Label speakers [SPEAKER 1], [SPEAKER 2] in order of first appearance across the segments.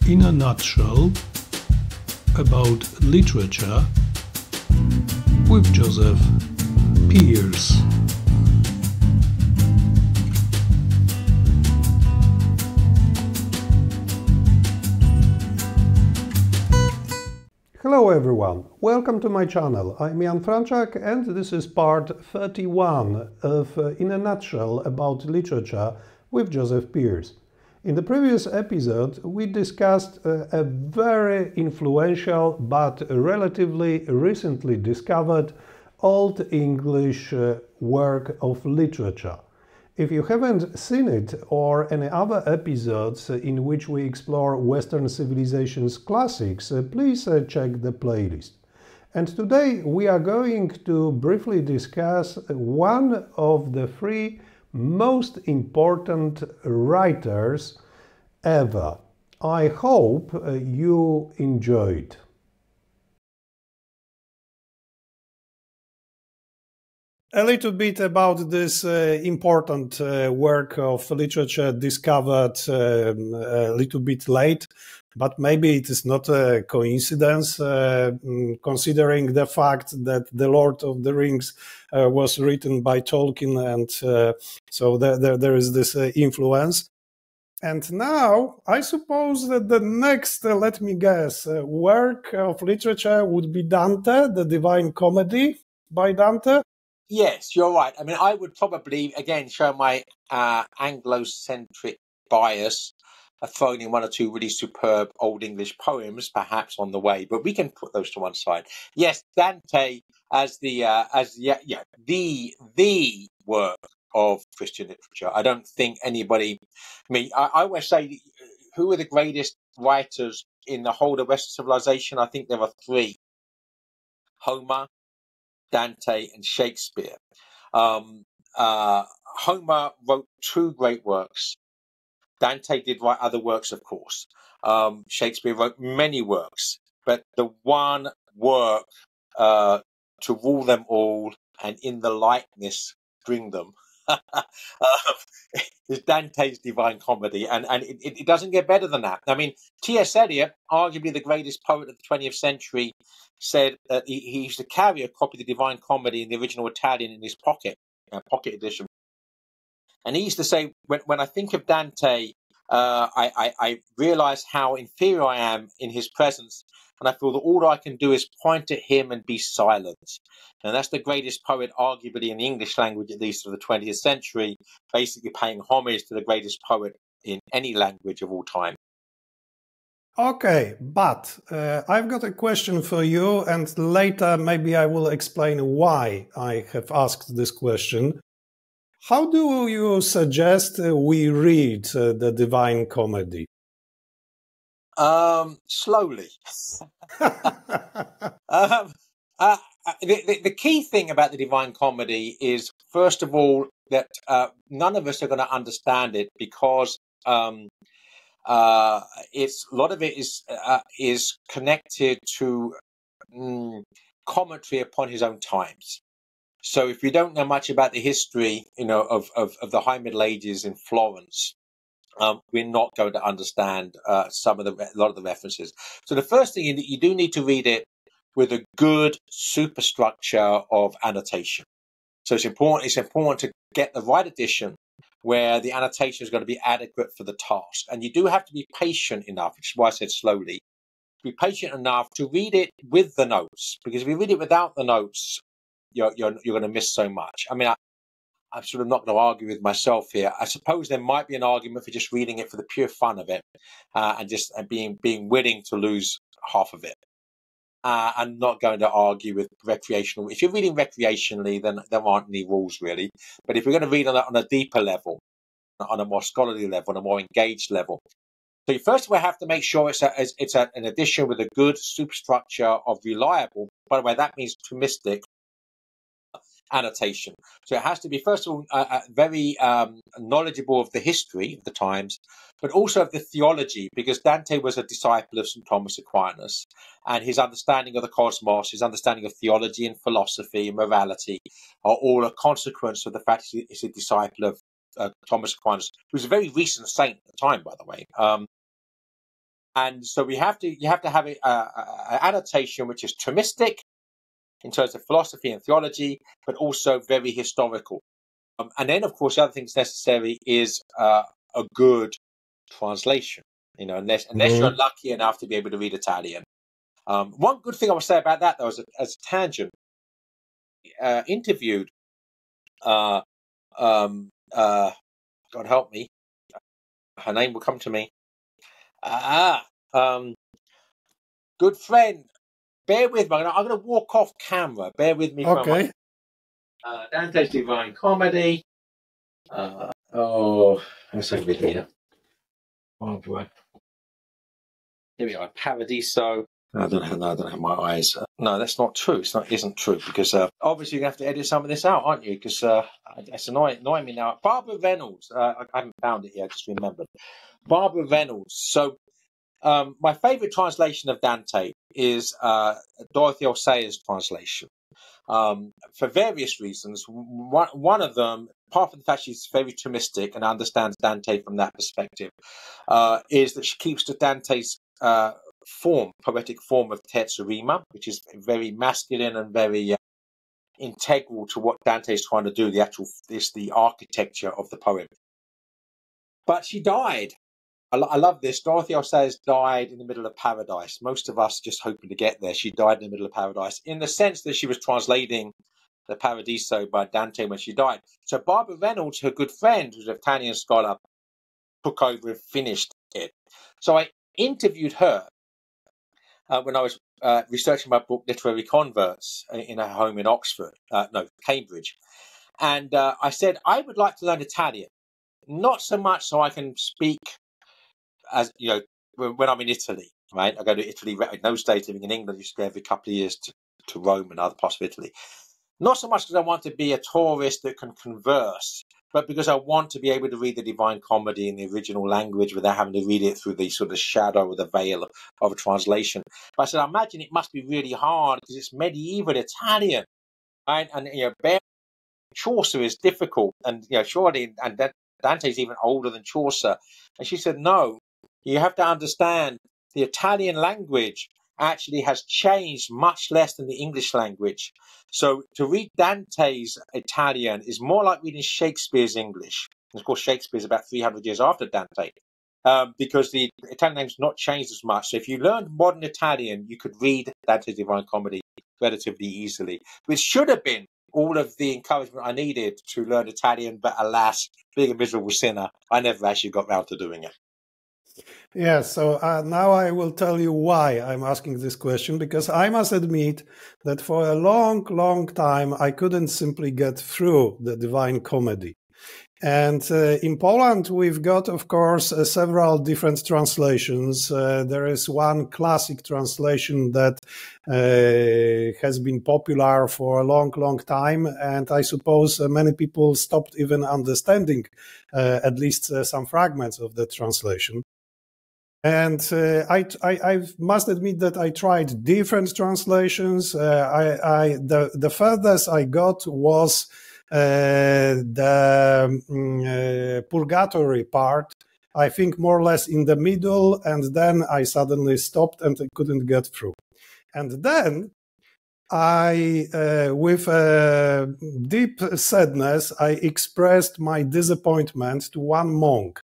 [SPEAKER 1] in a nutshell, about literature with Joseph Pearce.
[SPEAKER 2] Hello everyone, welcome to my channel. I'm Franczak and this is part 31 of In a Nutshell about Literature with Joseph Pearce. In the previous episode we discussed a very influential but relatively recently discovered Old English work of literature. If you haven't seen it or any other episodes in which we explore Western civilization's classics, please check the playlist. And today we are going to briefly discuss one of the three most important writers ever. I hope you enjoyed. A little bit about this important work of literature discovered a little bit late, but maybe it is not a coincidence, considering the fact that The Lord of the Rings was written by Tolkien, and so there is this influence. And now, I suppose that the next, let me guess, work of literature would be Dante, the Divine Comedy by Dante.
[SPEAKER 3] Yes, you're right. I mean, I would probably, again, show my Anglo-centric bias of throwing in one or two really superb Old English poems, perhaps on the way, but we can put those to one side. Yes, Dante as the work of Christian literature. I don't think anybody. I mean, I always say, who are the greatest writers in the whole of Western civilization? I think there are three: Homer, Dante, and Shakespeare. Homer wrote two great works. Dante did write other works, of course. Shakespeare wrote many works, but the one work to rule them all and in the likeness bring them is Dante's Divine Comedy, and it doesn't get better than that. I mean, T.S. Eliot, arguably the greatest poet of the 20th century, said that he used to carry a copy of the Divine Comedy in the original Italian in his pocket edition. And he used to say, when I think of Dante, I realize how inferior I am in his presence, and I feel that all I can do is point at him and be silent. And that's the greatest poet, arguably in the English language, at least of the 20th century, basically paying homage to the greatest poet in any language of all time.
[SPEAKER 2] Okay, but I've got a question for you, and later maybe I will explain why I have asked this question. How do you suggest we read the Divine Comedy?
[SPEAKER 3] Slowly. The key thing about the Divine Comedy is, first of all, that none of us are going to understand it because it's a lot of it is connected to commentary upon his own times. So if you don't know much about the history, of the High Middle Ages in Florence, we're not going to understand a lot of the references. So the first thing you do need to read it with a good superstructure of annotation. So it's important to get the right edition where the annotation is going to be adequate for the task. And you do have to be patient enough, which is why I said slowly, be patient enough to read it with the notes, because if you read it without the notes, you're going to miss so much. I mean, I'm sort of not going to argue with myself here. I suppose there might be an argument for just reading it for the pure fun of it, and being willing to lose half of it. I'm not going to argue with recreational. If you're reading recreationally, then there aren't any rules really. But if you're going to read on a deeper level, on a more scholarly level, on a more engaged level, so you first of all have to make sure it's an edition with a good superstructure of reliable. By the way, that means Thomistic annotation. So it has to be, first of all, very knowledgeable of the history of the times, but also of the theology, because Dante was a disciple of St. Thomas Aquinas, and his understanding of the cosmos, his understanding of theology and philosophy and morality are all a consequence of the fact he's a disciple of Thomas Aquinas, who was a very recent saint at the time, by the way. And so you have to have an annotation which is Thomistic in terms of philosophy and theology, but also very historical. And then, of course, the other thing that's necessary is a good translation. You know, unless you're lucky enough to be able to read Italian. One good thing I would say about that, though, as a tangent, interviewed. God help me. Her name will come to me. Good friend. Bear with me. I'm going to walk off camera. Bear with me for a moment. Dante's Divine Comedy. Let's have it here. Oh boy. Here we are. Paradiso. I don't have my eyes. No, that's not true. Isn't true because obviously you have to edit some of this out, aren't you? Because that's annoying me now. Barbara Reynolds. I haven't found it yet. I just remembered. Barbara Reynolds. So my favourite translation of Dante is Dorothy Sayers' translation. For various reasons. One of them, apart from the fact she's very Thomistic and understands Dante from that perspective, is that she keeps to Dante's poetic form of terza rima, which is very masculine and very integral to what Dante is trying to do, the architecture of the poem. But she died. I love this. Dorothy Sayers died in the middle of Paradise. Most of us just hoping to get there. She died in the middle of Paradise in the sense that she was translating the Paradiso by Dante when she died. So Barbara Reynolds, her good friend, who's an Italian scholar, took over and finished it. So I interviewed her when I was researching my book, Literary Converts, in her home in Cambridge. And I said, I would like to learn Italian, not so much so I can speak as you know, when I'm in Italy, right? I go to Italy. In those days, living in England, I used to go every couple of years to Rome and other parts of Italy. Not so much because I want to be a tourist that can converse, but because I want to be able to read the Divine Comedy in the original language without having to read it through the sort of shadow or the veil of a translation. But I said, I imagine it must be really hard because it's medieval Italian, right? And Chaucer is difficult, and surely, and Dante's even older than Chaucer. And she said, no. You have to understand the Italian language actually has changed much less than the English language. So to read Dante's Italian is more like reading Shakespeare's English. And of course, Shakespeare's about 300 years after Dante, because the Italian language has not changed as much. So if you learned modern Italian, you could read Dante's Divine Comedy relatively easily, which should have been all of the encouragement I needed to learn Italian. But alas, being a miserable sinner, I never actually got round to doing it.
[SPEAKER 2] Yeah, so now I will tell you why I'm asking this question, because I must admit that for a long, long time, I couldn't simply get through the Divine Comedy. And in Poland, we've got, of course, several different translations. There is one classic translation that has been popular for a long, long time. And I suppose many people stopped even understanding at least some fragments of the translation. And I must admit that I tried different translations. The furthest I got was the purgatory part, I think more or less in the middle, and then I suddenly stopped and I couldn't get through. And then I, with deep sadness, I expressed my disappointment to one monk.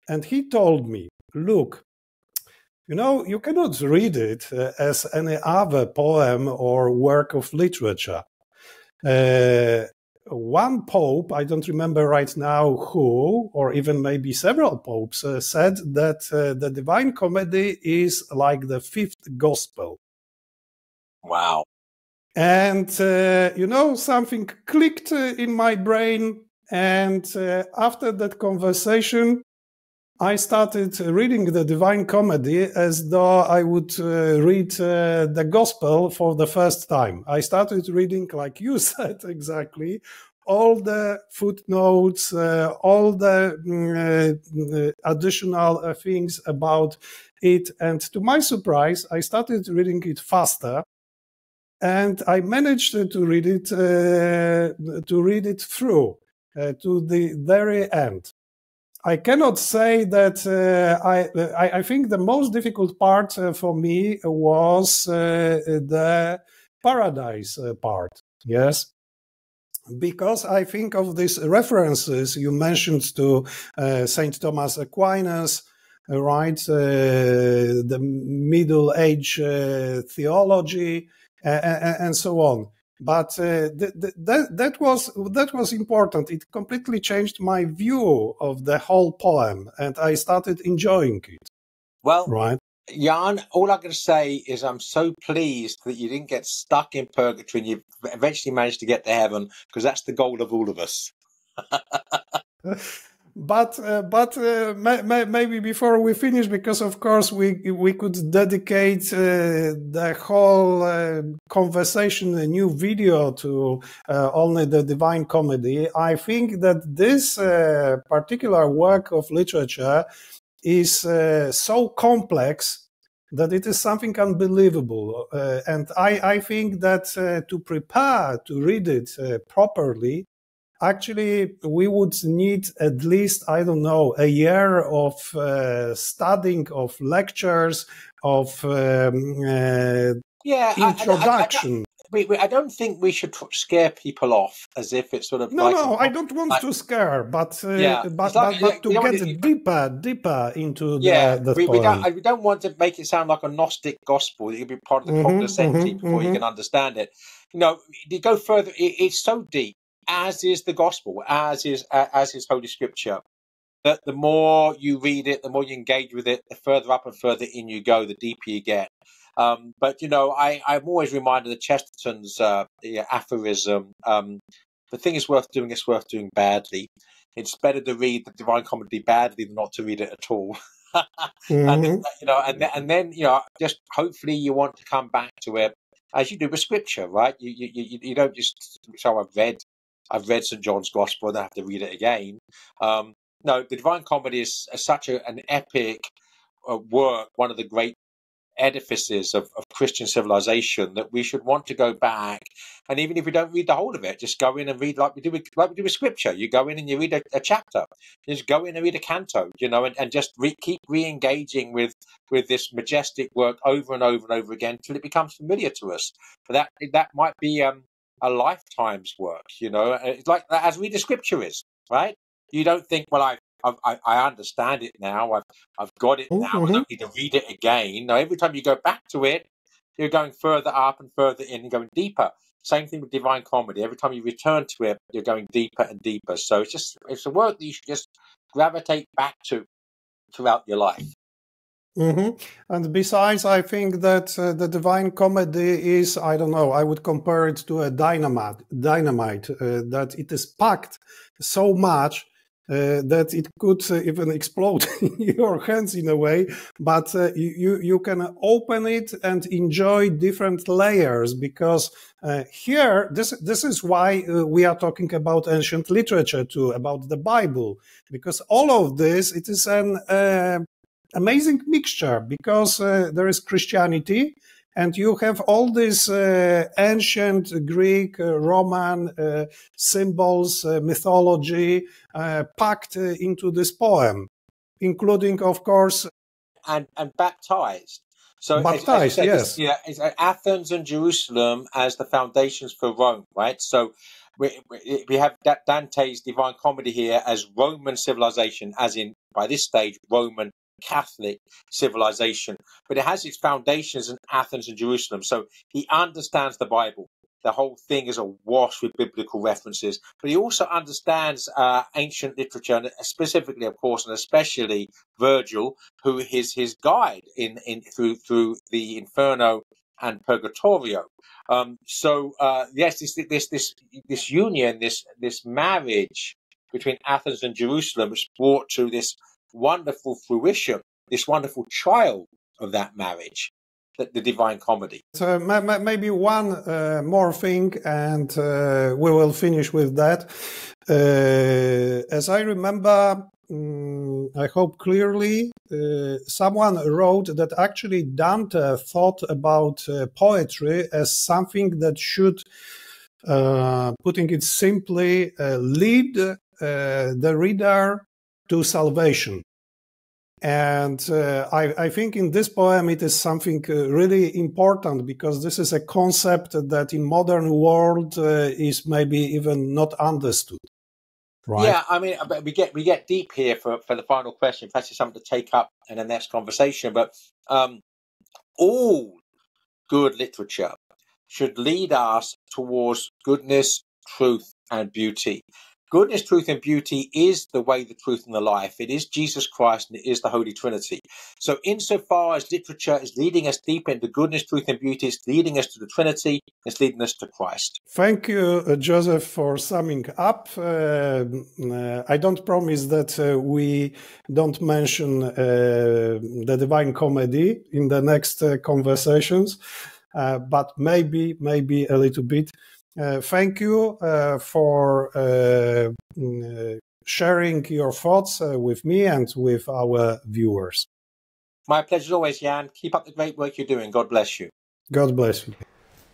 [SPEAKER 2] And he told me, look, you cannot read it as any other poem or work of literature. One pope, I don't remember right now who, or even maybe several popes, said that the Divine Comedy is like the fifth gospel.
[SPEAKER 3] Wow.
[SPEAKER 2] And, something clicked in my brain. And after that conversation, I started reading the Divine Comedy as though I would read the Gospel for the first time. I started reading, like you said exactly, all the footnotes, all the additional things about it. And to my surprise, I started reading it faster. And I managed to read it through to the very end. I cannot say that I think the most difficult part for me was the paradise part. Yes. Because I think of these references you mentioned to Saint Thomas Aquinas, right? The Middle Age theology and so on. But that was important. It completely changed my view of the whole poem, and I started enjoying it.
[SPEAKER 3] Well,
[SPEAKER 2] right.
[SPEAKER 3] Jan, all I'm going to say is I'm so pleased that you didn't get stuck in purgatory and you eventually managed to get to heaven, because that's the goal of all of us.
[SPEAKER 2] But maybe before we finish, because of course we could dedicate the whole conversation, a new video to only the Divine Comedy. I think that this particular work of literature is so complex that it is something unbelievable. And I think that to prepare to read it properly, actually, we would need at least, I don't know, a year of studying, of lectures, of introduction.
[SPEAKER 3] I don't think we should scare people off as if it's sort of
[SPEAKER 2] No, I don't want to scare, but to get deeper into the poem.
[SPEAKER 3] We don't want to make it sound like a Gnostic gospel that you'll be part of the cognoscenti before you can understand it. You go further. It's so deep, as is the gospel, as is Holy Scripture. That the more you read it, the more you engage with it, the further up and further in you go, the deeper you get. But I'm always reminded of Chesterton's aphorism. The thing is worth doing, it's worth doing badly. It's better to read the Divine Comedy badly than not to read it at all. And then just hopefully you want to come back to it as you do with Scripture, right? You don't just I've read St. John's Gospel and I have to read it again. No, the Divine Comedy is such an epic work, one of the great edifices of Christian civilization, that we should want to go back, and even if we don't read the whole of it, just go in and read like we do with Scripture. You go in and you read a chapter. You just go in and read a canto, and just keep re-engaging with this majestic work over and over and over again till it becomes familiar to us. But that might be a lifetime's work, It's like as reading Scripture is, right? You don't think, well, I understand it now. I've got it now. I don't need to read it again. No, every time you go back to it, you're going further up and further in and going deeper. Same thing with Divine Comedy. Every time you return to it, you're going deeper and deeper. So it's a work that you should just gravitate back to throughout your life.
[SPEAKER 2] And besides, I think that the Divine Comedy is, I don't know, I would compare it to a dynamite that it is packed so much that it could even explode in your hands in a way, but you can open it and enjoy different layers, because here, this is why we are talking about ancient literature too, about the Bible, because all of this, it is an amazing mixture, because there is Christianity, and you have all these ancient Greek, Roman symbols, mythology packed into this poem, including, of course,
[SPEAKER 3] and baptized. So
[SPEAKER 2] baptized, yes.
[SPEAKER 3] It's Athens and Jerusalem as the foundations for Rome, right? So we have Dante's Divine Comedy here as Roman civilization, as in, by this stage, Roman Catholic civilization, but it has its foundations in Athens and Jerusalem. So he understands the Bible. The whole thing is awash with biblical references, but he also understands ancient literature, and specifically, of course, and especially Virgil, who is his guide through the Inferno and Purgatorio. Yes, this union, this marriage between Athens and Jerusalem is brought to this wonderful fruition, this wonderful child of that marriage, the Divine Comedy.
[SPEAKER 2] So maybe one more thing, and we will finish with that. As I remember, I hope clearly, someone wrote that actually Dante thought about poetry as something that should, putting it simply, lead the reader to salvation. And I think in this poem it is something really important, because this is a concept that in modern world is maybe even not understood. Right?
[SPEAKER 3] Yeah, I mean, we get deep here for the final question. Perhaps it's something to take up in the next conversation. But all good literature should lead us towards goodness, truth, and beauty. Goodness, truth, and beauty is the way, the truth, and the life. It is Jesus Christ, and it is the Holy Trinity. So insofar as literature is leading us deep into goodness, truth, and beauty, it's leading us to the Trinity, it's leading us to Christ.
[SPEAKER 2] Thank you, Joseph, for summing up. I don't promise that we don't mention the Divine Comedy in the next conversations, but maybe a little bit. Thank you for sharing your thoughts with me and with our viewers.
[SPEAKER 3] My pleasure as always, Jan. Keep up the great work you're doing. God bless you.
[SPEAKER 2] God bless you.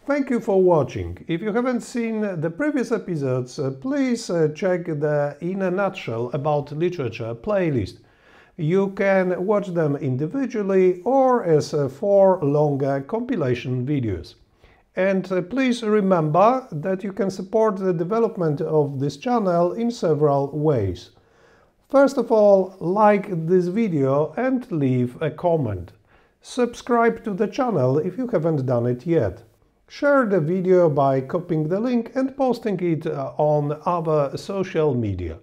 [SPEAKER 2] Thank you for watching. If you haven't seen the previous episodes, please check the In a Nutshell About Literature playlist. You can watch them individually or as 4 longer compilation videos. And please remember that you can support the development of this channel in several ways. First of all, like this video and leave a comment. Subscribe to the channel if you haven't done it yet. Share the video by copying the link and posting it on other social media.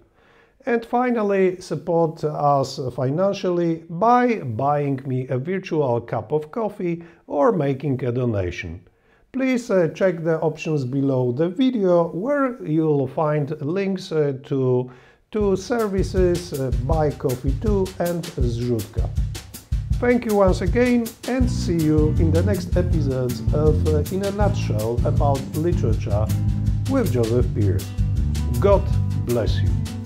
[SPEAKER 2] And finally, support us financially by buying me a virtual cup of coffee or making a donation. Please check the options below the video, where you'll find links to 2 services, Buy Coffee Too and Zrzutka. Thank you once again, and see you in the next episodes of In a Nutshell About Literature with Joseph Pearce. God bless you.